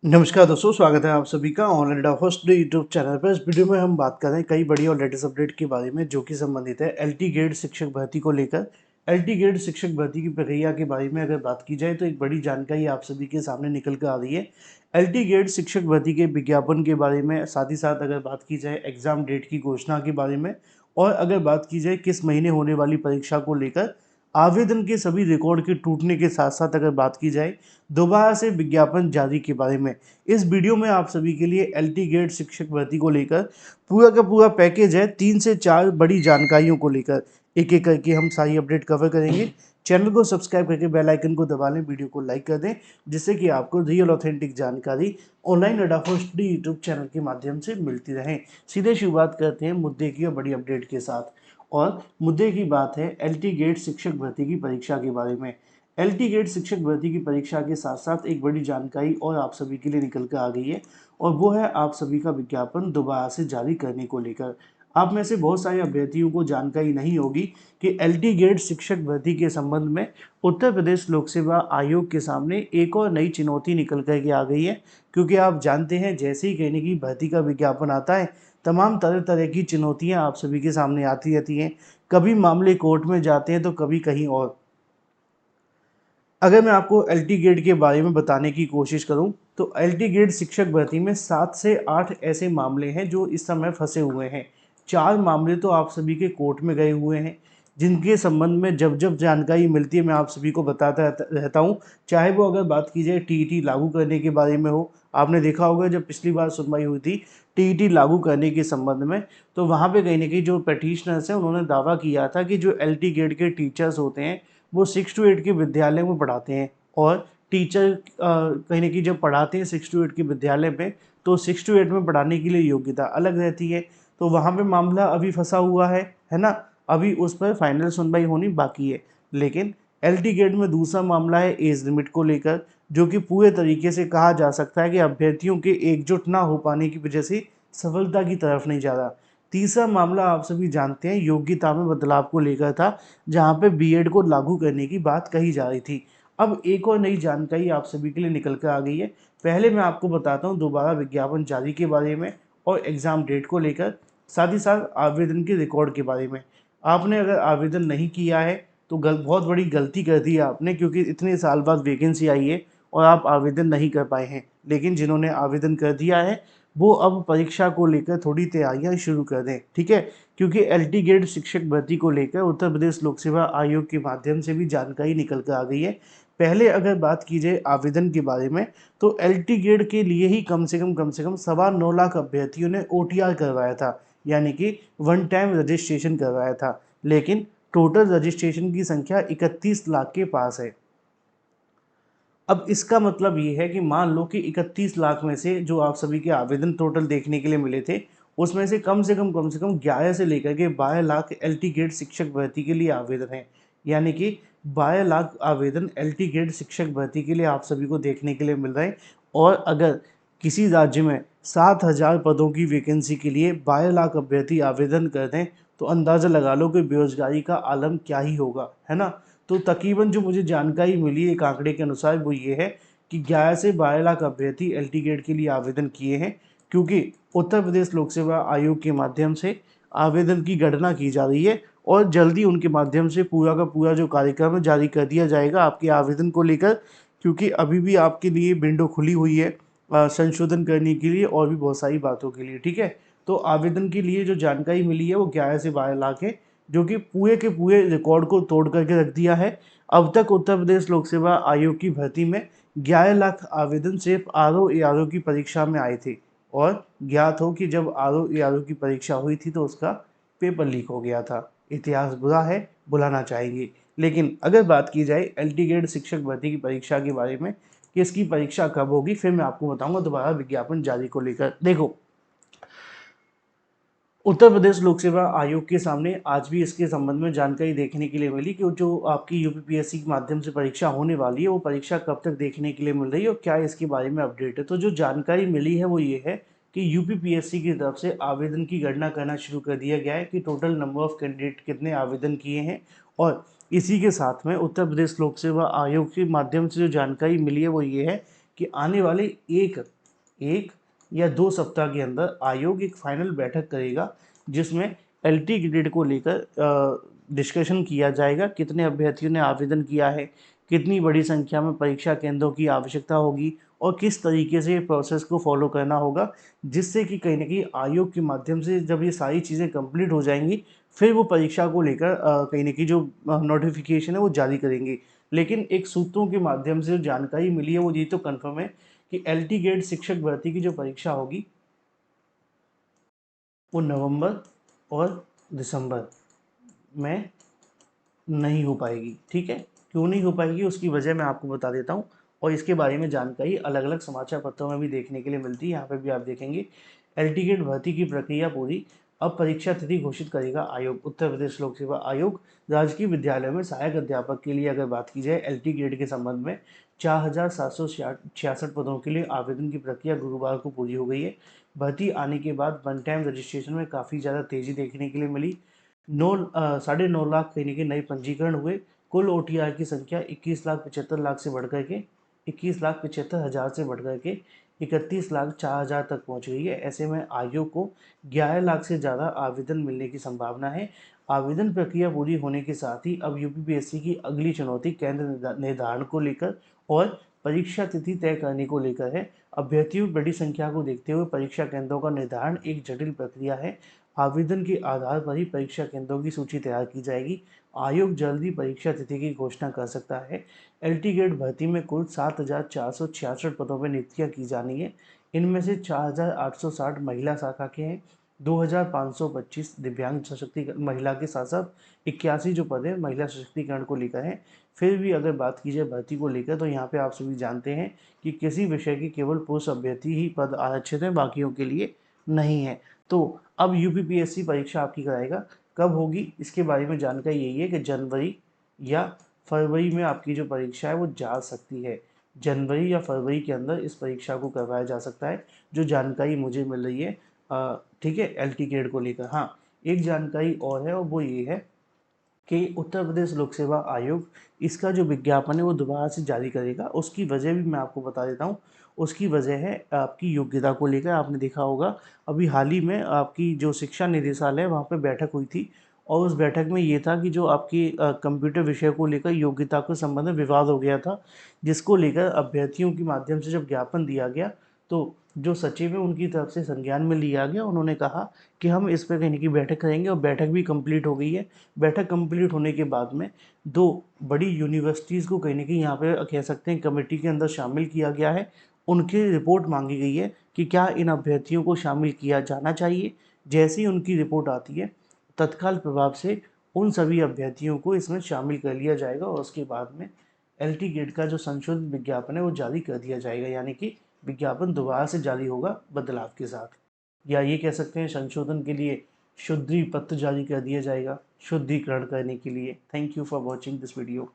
नमस्कार दोस्तों, स्वागत है आप सभी का ऑनलाइन फर्स्ट यूट्यूब चैनल पर। इस वीडियो में हम बात कर रहे हैं कई बड़ी और लेटेस्ट अपडेट के बारे में जो कि संबंधित है एलटी ग्रेड शिक्षक भर्ती को लेकर। एलटी ग्रेड शिक्षक भर्ती की प्रक्रिया के बारे में अगर बात की जाए तो एक बड़ी जानकारी आप सभी के सामने निकल कर आ रही है। एलटी ग्रेड शिक्षक भर्ती के विज्ञापन के बारे में, साथ ही साथ अगर बात की जाए एग्जाम डेट की घोषणा के बारे में, और अगर बात की जाए किस महीने होने वाली परीक्षा को लेकर आवेदन के सभी रिकॉर्ड के टूटने के साथ साथ अगर बात की जाए दोबारा से विज्ञापन जारी के बारे में, इस वीडियो में आप सभी के लिए एलटी ग्रेड शिक्षक भर्ती को लेकर पूरा का पूरा पैकेज है। 3 से 4 बड़ी जानकारियों को लेकर एक एक करके हम सारी अपडेट कवर करेंगे। चैनल को सब्सक्राइब करके बेल आइकन को दबा लें, वीडियो को लाइक कर दें, जिससे कि आपको रियल ऑथेंटिक जानकारी ऑनलाइन अड्डा स्टडी यूट्यूब चैनल के माध्यम से मिलती रहे। सीधे शुरुआत करते हैं मुद्दे की और बड़ी अपडेट के साथ। और मुद्दे की बात है एलटी ग्रेड शिक्षक भर्ती की परीक्षा के बारे में। एलटी ग्रेड शिक्षक भर्ती की परीक्षा के साथ साथ एक बड़ी जानकारी और आप सभी के लिए निकल कर आ गई है, और वो है आप सभी का विज्ञापन दोबारा से जारी करने को लेकर। आप में से बहुत सारे अभ्यर्थियों को जानकारी नहीं होगी कि एलटी ग्रेड शिक्षक भर्ती के संबंध में उत्तर प्रदेश लोक सेवा आयोग के सामने एक और नई चुनौती निकल कर के आ गई है। क्योंकि आप जानते हैं जैसे ही कहने की भर्ती का विज्ञापन आता है, तमाम तरह तरह की चुनौतियां आप सभी के सामने आती रहती हैं। कभी मामले कोर्ट में जाते हैं तो कभी कहीं और। अगर मैं आपको एलटी ग्रेड के बारे में बताने की कोशिश करूं तो एलटी ग्रेड शिक्षक भर्ती में 7 से 8 ऐसे मामले हैं जो इस समय फंसे हुए हैं। 4 मामले तो आप सभी के कोर्ट में गए हुए हैं, जिनके संबंध में जब जब जानकारी मिलती है मैं आप सभी को बताता रहता हूं। चाहे वो अगर बात की जाए टीईटी लागू करने के बारे में हो, आपने देखा होगा जब पिछली बार सुनवाई हुई थी टीईटी लागू करने के संबंध में, तो वहाँ पे कहीं ना कहीं जो पेटिशनर्स हैं उन्होंने दावा किया था कि जो एलटी ग्रेड के टीचर्स होते हैं वो 6 to 8 के विद्यालय में पढ़ाते हैं। और टीचर कहीं ना कहीं जब पढ़ाते हैं 6 to 8 के विद्यालय में, तो 6 to 8 में पढ़ाने के लिए योग्यता अलग रहती है। तो वहाँ पे मामला अभी फंसा हुआ है ना। अभी उस पर फाइनल सुनवाई होनी बाकी है। लेकिन एलटी ग्रेड में दूसरा मामला है एज लिमिट को लेकर, जो कि पूरे तरीके से कहा जा सकता है कि अभ्यर्थियों के एकजुट ना हो पाने की वजह से सफलता की तरफ नहीं जा रहा। तीसरा मामला आप सभी जानते हैं योग्यता में बदलाव को लेकर था, जहां पे बीएड को लागू करने की बात कही जा रही थी। अब एक और नई जानकारी आप सभी के लिए निकल कर आ गई है। पहले मैं आपको बताता हूं दोबारा विज्ञापन जारी के बारे में और एग्जाम डेट को लेकर, साथ ही साथ आवेदन के रिकॉर्ड के बारे में। आपने अगर आवेदन नहीं किया है तो बहुत बड़ी गलती कर दी है आपने, क्योंकि इतने साल बाद वैकेंसी आई है और आप आवेदन नहीं कर पाए हैं। लेकिन जिन्होंने आवेदन कर दिया है वो अब परीक्षा को लेकर थोड़ी तैयारियां शुरू कर दें, ठीक है। क्योंकि एलटी ग्रेड शिक्षक भर्ती को लेकर उत्तर प्रदेश लोक सेवा आयोग के माध्यम से भी जानकारी निकल कर आ गई है। पहले अगर बात की जाए आवेदन के बारे में, तो एलटी ग्रेड के लिए ही कम से कम 9.25 लाख अभ्यर्थियों ने ओटीआर करवाया था, यानी कि वन टाइम रजिस्ट्रेशन करवाया था। लेकिन टोटल रजिस्ट्रेशन की संख्या 31 लाख के पास है। अब इसका मतलब ये है कि मान लो कि 31 लाख में से जो आप सभी के आवेदन टोटल देखने के लिए मिले थे, उसमें से कम से कम 11 से लेकर के 12 लाख एलटी ग्रेड शिक्षक भर्ती के लिए आवेदन है। यानी कि 12 लाख आवेदन एलटी ग्रेड शिक्षक भर्ती के लिए आप सभी को देखने के लिए मिल रहे हैं। और अगर किसी राज्य में 7,000 पदों की वैकेंसी के लिए 12 लाख अभ्यर्थी आवेदन कर दें, तो अंदाज़ा लगा लो कि बेरोजगारी का आलम क्या ही होगा, है ना। तो तकरीबन जो मुझे जानकारी मिली है एक आंकड़े के अनुसार वो ये है कि 11 से 12 लाख अभ्यर्थी एलटी ग्रेड के लिए आवेदन किए हैं। क्योंकि उत्तर प्रदेश लोक सेवा आयोग के माध्यम से आवेदन की गणना की जा रही है, और जल्दी उनके माध्यम से पूरा का पूरा जो कार्यक्रम है जारी कर दिया जाएगा आपके आवेदन को लेकर। क्योंकि अभी भी आपके लिए विंडो खुली हुई है संशोधन करने के लिए और भी बहुत सारी बातों के लिए, ठीक है। तो आवेदन के लिए जो जानकारी मिली है वो 11 से 12 लाख है, जो कि पूरे के पूरे रिकॉर्ड को तोड़ करके रख दिया है। अब तक उत्तर प्रदेश लोक सेवा आयोग की भर्ती में 11 लाख आवेदन सिर्फ आरओ एआरओ की परीक्षा में आए थे। और ज्ञात हो कि जब आरओ एआरओ की परीक्षा हुई थी तो उसका पेपर लीक हो गया था। इतिहास बुरा है, बुलाना चाहेंगे। लेकिन अगर बात की जाए एलटी ग्रेड शिक्षक भर्ती की परीक्षा के बारे में कि इसकी परीक्षा कब होगी, फिर मैं आपको बताऊंगा दोबारा विज्ञापन जारी को लेकर। देखो, उत्तर प्रदेश लोक सेवा आयोग के सामने आज भी इसके संबंध में जानकारी देखने के लिए मिली कि जो आपकी यूपीपीएससी के माध्यम से परीक्षा होने वाली है वो परीक्षा कब तक देखने के लिए मिल रही है और क्या इसके बारे में अपडेट है। तो जो जानकारी मिली है वो ये है कि यूपीपीएससी की तरफ से आवेदन की गणना करना शुरू कर दिया गया है कि टोटल नंबर ऑफ कैंडिडेट कितने आवेदन किए हैं। और इसी के साथ में उत्तर प्रदेश लोक सेवा आयोग के माध्यम से जो जानकारी मिली है वो ये है कि आने वाले 1 1 या 2 सप्ताह के अंदर आयोग एक फाइनल बैठक करेगा जिसमें एलटी ग्रेड को लेकर डिस्कशन किया जाएगा। कितने अभ्यर्थियों ने आवेदन किया है, कितनी बड़ी संख्या में परीक्षा केंद्रों की आवश्यकता होगी और किस तरीके से ये प्रोसेस को फॉलो करना होगा, जिससे कि कहीं न कहीं आयोग के माध्यम से जब ये सारी चीज़ें कंप्लीट हो जाएँगी, फिर वो परीक्षा को लेकर कहीं न कहीं जो नोटिफ़िकेशन है वो जारी करेंगे। लेकिन एक सूत्रों के माध्यम से जो जानकारी मिली है वो ये तो कन्फर्म है कि एलटी ग्रेड शिक्षक भर्ती की जो परीक्षा होगी वो नवंबर और दिसंबर में नहीं हो पाएगी। ठीक है? क्यों नहीं हो पाएगी उसकी वजह मैं आपको बता देता हूँ और इसके बारे में जानकारी अलग-अलग समाचार पत्रों में भी देखने के लिए मिलती है। यहाँ पे भी आप देखेंगे एल टिकट भर्ती की प्रक्रिया पूरी, अब परीक्षा तिथि घोषित करेगा आयोग। उत्तर प्रदेश लोक सेवा आयोग राजकीय विद्यालयों में सहायक अध्यापक के लिए अगर बात की जाए एलटी ग्रेड के संबंध में 4,766 पदों के लिए आवेदन की प्रक्रिया गुरुवार को पूरी हो गई है। भर्ती आने के बाद वन टाइम रजिस्ट्रेशन में काफ़ी ज़्यादा तेज़ी देखने के लिए मिली। 9.5 लाख कहीं न कहीं नए पंजीकरण हुए। कुल ओटीआर की संख्या 21,75,00,000 से बढ़ कर के 21,75,000 से बढ़ कर के 31,04,000 तक पहुंच गई है। ऐसे में आयोग को 11 लाख से ज़्यादा आवेदन मिलने की संभावना है। आवेदन प्रक्रिया पूरी होने के साथ ही अब यूपीपीएससी की अगली चुनौती केंद्र निर्धारण को लेकर और परीक्षा तिथि तय करने को लेकर है। अभ्यर्थियों की बड़ी संख्या को देखते हुए परीक्षा केंद्रों का निर्धारण एक जटिल प्रक्रिया है। आवेदन के आधार पर ही परीक्षा केंद्रों की सूची तैयार की जाएगी। आयोग जल्द ही परीक्षा तिथि की घोषणा कर सकता है। एलटी ग्रेड भर्ती में कुल 7,466 पदों पर नियुक्तियां की जानी है। इनमें से 4,860 महिला शाखा के हैं, 2,525 दिव्यांग सशक्तिकरण महिला के साथ साथ 81 जो पद है महिला सशक्तिकरण को लेकर है। फिर भी अगर बात की जाए भर्ती को लेकर तो यहाँ पे आप सभी जानते हैं कि किसी विषय के केवल पुरुष अभ्यर्थी ही पद आरक्षित हैं, बाकियों के लिए नहीं है। तो अब यूपीपीएससी परीक्षा आपकी कराएगा, कब होगी इसके बारे में जानकारी यही है कि जनवरी या फरवरी में आपकी जो परीक्षा है वो जा सकती है। जनवरी या फरवरी के अंदर इस परीक्षा को करवाया जा सकता है, जो जानकारी मुझे मिल रही है। ठीक है, एलटी ग्रेड को लेकर। हाँ, एक जानकारी और है और वो ये है कि उत्तर प्रदेश लोक सेवा आयोग इसका जो विज्ञापन है वो दोबारा से जारी करेगा। उसकी वजह भी मैं आपको बता देता हूँ। उसकी वजह है आपकी योग्यता को लेकर। आपने देखा होगा अभी हाल ही में आपकी जो शिक्षा निदेशालय है वहाँ पे बैठक हुई थी और उस बैठक में ये था कि जो आपकी कंप्यूटर विषय को लेकर योग्यता के संबंध में विवाद हो गया था, जिसको लेकर अभ्यर्थियों के माध्यम से जब ज्ञापन दिया गया तो जो सचिव है उनकी तरफ से संज्ञान में लिया गया। उन्होंने कहा कि हम इस पर कहीं की बैठक करेंगे और बैठक भी कंप्लीट हो गई है। बैठक कंप्लीट होने के बाद में 2 बड़ी यूनिवर्सिटीज़ को कहीं न कहीं यहाँ पे कह सकते हैं कमेटी के अंदर शामिल किया गया है। उनकी रिपोर्ट माँगी गई है कि क्या इन अभ्यर्थियों को शामिल किया जाना चाहिए। जैसे ही उनकी रिपोर्ट आती है, तत्काल प्रभाव से उन सभी अभ्यर्थियों को इसमें शामिल कर लिया जाएगा और उसके बाद में एलटी ग्रेड का जो संशोधित विज्ञापन है वो जारी कर दिया जाएगा। यानी कि विज्ञापन दोबारा से जारी होगा बदलाव के साथ। या ये कह सकते हैं संशोधन के लिए शुद्धि पत्र जारी कर दिया जाएगा शुद्धिकरण करने के लिए। Thank you for watching this video.